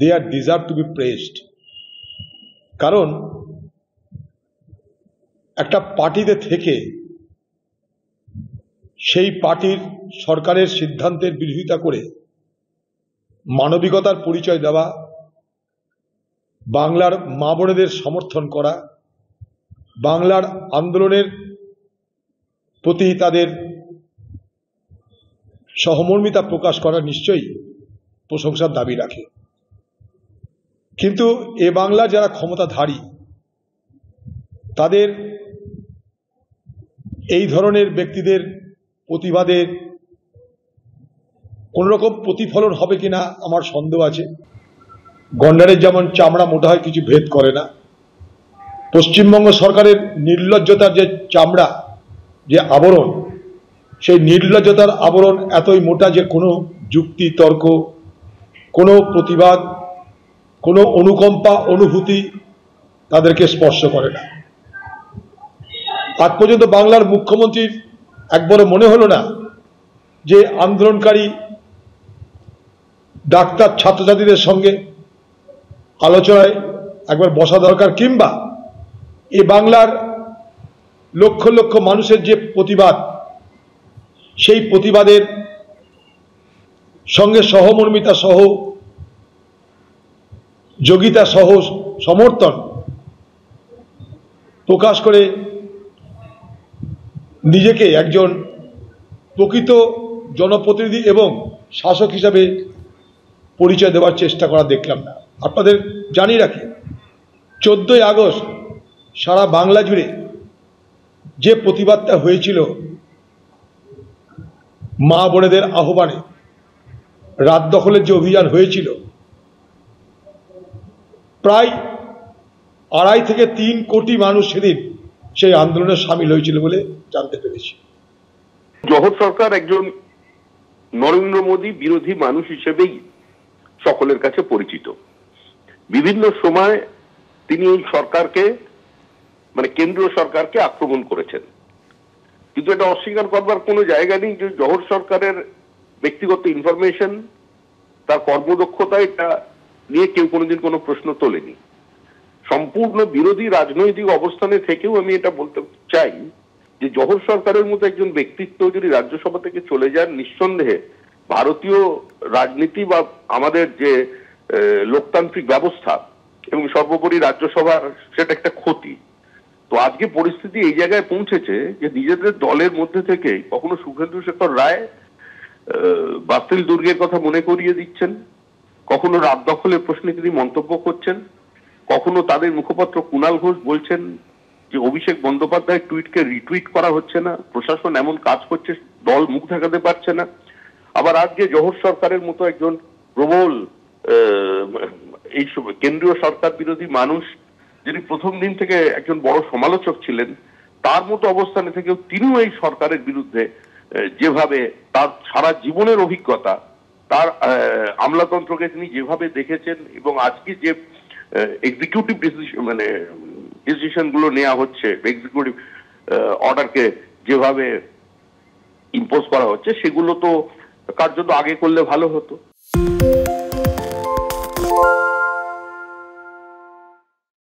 They are deserve to be praised. কারণ একটা পার্টিতে থেকে সেই পার্টির সরকারের সিদ্ধান্তের বিরোধিতা করে মানবিকতার পরিচয় দেওয়া, বাংলার মা বোনেদের সমর্থন করা, বাংলার আন্দোলনের প্রতি তাদের সহমর্মিতা প্রকাশ করা নিশ্চয়ই প্রশংসার দাবি রাখে। কিন্তু এ বাংলা যারা ক্ষমতাধারী তাদের এই ধরনের ব্যক্তিদের প্রতিবাদের কোন রকম প্রতিফলন হবে কিনা আমার সন্দেহ আছে। গন্ডারের যেমন চামড়া মোটা হয় কিছু ভেদ করে না, পশ্চিমবঙ্গ সরকারের নির্লজ্জতার যে চামড়া, যে আবরণ, সেই নির্লজ্জতার আবরণ এতই মোটা যে কোনো যুক্তি তর্ক, কোনো প্রতিবাদ, কোনো অনুকম্পা অনুভূতি তাদেরকে স্পর্শ করে না। আজ পর্যন্ত বাংলার মুখ্যমন্ত্রীর একবারও মনে হলো না যে আন্দোলনকারী ডাক্তার ছাত্রছাত্রীদের সঙ্গে আলোচনায় একবার বসা দরকার, কিংবা এই বাংলার লক্ষ লক্ষ মানুষের যে প্রতিবাদ, সেই প্রতিবাদের সঙ্গে সহমর্মিতা সহ যোগিতা সহ সমর্থন প্রকাশ করে নিজেকে একজন প্রকৃত জনপ্রতিনিধি এবং শাসক হিসাবে পরিচয় দেওয়ার চেষ্টা করা দেখলাম না। আপনাদের জানিয়ে রাখি, 14ই আগস্ট সারা বাংলা জুড়ে যে প্রতিবাদটা হয়েছিল মা বোনেদের আহ্বানে, রাত দখলের যে অভিযান হয়েছিল, প্রায় 2.5 থেকে 3 কোটি মানুষ সেদিন সেই আন্দোলনে সামিল হয়েছিল বলে জানতে পেরেছি। জোহর সরকার একজন নরেন্দ্র মোদী বিরোধী মানুষ হিসেবেই সকলের কাছে পরিচিত। বিভিন্ন সময় তিনি এই সরকারকে, মানে কেন্দ্রীয় সরকারকে আক্রমণ করেছেন, কিন্তু এটা অস্বীকার করবার কোনো জায়গা নেই যে জোহর সরকারের ব্যক্তিগত ইনফরমেশন, তার কর্মদক্ষতা, এটা নিয়ে কেউ কোনোদিন কোনো প্রশ্ন তোলেনি। সম্পূর্ণ বিরোধী রাজনৈতিক অবস্থানে থেকেও আমি এটা বলতে চাই যে জোহর সরকারের মতো একজন ব্যক্তিত্ব যদি রাজ্যসভা থেকে চলে যান, নিঃসন্দেহে ভারতীয় রাজনীতি বা আমাদের যে লোকতান্ত্রিক ব্যবস্থা এবং সর্বোপরি রাজ্যসভার সেটা একটা ক্ষতি। তো আজকে পরিস্থিতি এই জায়গায় পৌঁছেছে যে নিজেদের দলের মধ্যে থেকে কখনো শুভেন্দু শেখর রায় বাতিল দুর্গের কথা মনে করিয়ে দিচ্ছেন, কখনো রাত দখলের প্রশ্নে তিনি মন্তব্য করছেন, কখনো তাদের মুখপাত্র কুণাল ঘোষ বলছেন যে অভিষেক বন্দ্যোপাধ্যায়ের টুইটকে রিটুইট করা হচ্ছে না, প্রশাসন এমন কাজ করছে দল মুখ দেখাতে পারছে না। আবার আজকে জোহর সরকারের মতো একজন প্রবল এই কেন্দ্রীয় সরকার বিরোধী মানুষ, যিনি প্রথম দিন থেকে একজন বড় সমালোচক ছিলেন, তার মতো অবস্থানে থেকেও তিনিও এই সরকারের বিরুদ্ধে যেভাবে তার সারা জীবনের অভিজ্ঞতা, তার আমলাতন্ত্রকে তিনি যেভাবে দেখেছেন এবং আজকে যে এক্সিকিউটিভ ডিসিশন গুলো নেওয়া হচ্ছে, এক্সিকিউটিভ অর্ডারকে যেভাবে ইম্পোজ করা হচ্ছে, সেগুলো তো কার্যত আগে করলে ভালো হতো।